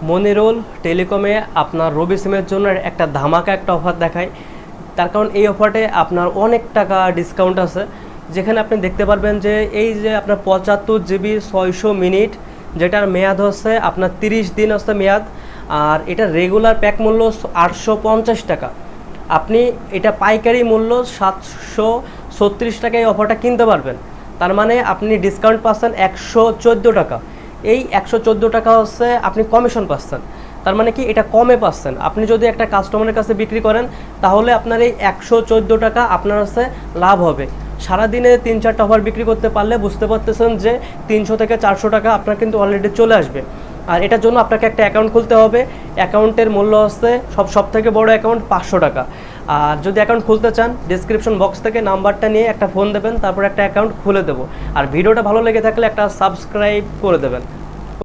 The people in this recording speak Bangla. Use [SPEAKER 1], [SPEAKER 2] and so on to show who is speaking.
[SPEAKER 1] মনিরুল টেলিকমে আপনার রবি সিমের জন্য একটা ধামাকা একটা অফার দেখায়। তার কারণ এই অফারে আপনার অনেক টাকা ডিসকাউন্ট আছে, যেখানে আপনি দেখতে পারবেন যে এই যে আপনার 75 GB 600 মিনিট, যেটার মেয়াদ হচ্ছে আপনার 30 দিন হচ্ছে মেয়াদ। আর এটা রেগুলার প্যাক মূল্য 850 টাকা। আপনি এটা পাইকারি মূল্য 736 টাকায় অফারটা কিনতে পারবেন। তার মানে আপনি ডিসকাউন্ট পাচ্ছেন 114 টাকা। এই 114 টাকা হচ্ছে আপনি কমিশন পাচ্ছেন। তার মানে কি এটা কমে পাচ্ছেন। আপনি যদি একটা কাস্টমারের কাছে বিক্রি করেন তাহলে আপনার এই 114 টাকা আপনার হচ্ছে লাভ হবে। সারাদিনে 3-4টা অফার বিক্রি করতে পারলে বুঝতে পারতেছেন যে 300 থেকে 400 টাকা আপনার কিন্তু অলরেডি চলে আসবে। আর এটার জন্য আপনাকে একটা অ্যাকাউন্ট খুলতে হবে। অ্যাকাউন্টের মূল্য হচ্ছে সব থেকে বড় অ্যাকাউন্ট 500 টাকা। আর যদি অ্যাকাউন্ট খুলতে চান ডিসক্রিপশন বক্স থেকে নাম্বারটা নিয়ে একটা ফোন দেবেন, তারপর একটা অ্যাকাউন্ট খুলে দেবো। আর ভিডিওটা ভালো লেগে থাকলে একটা সাবস্ক্রাইব করে দেবেন।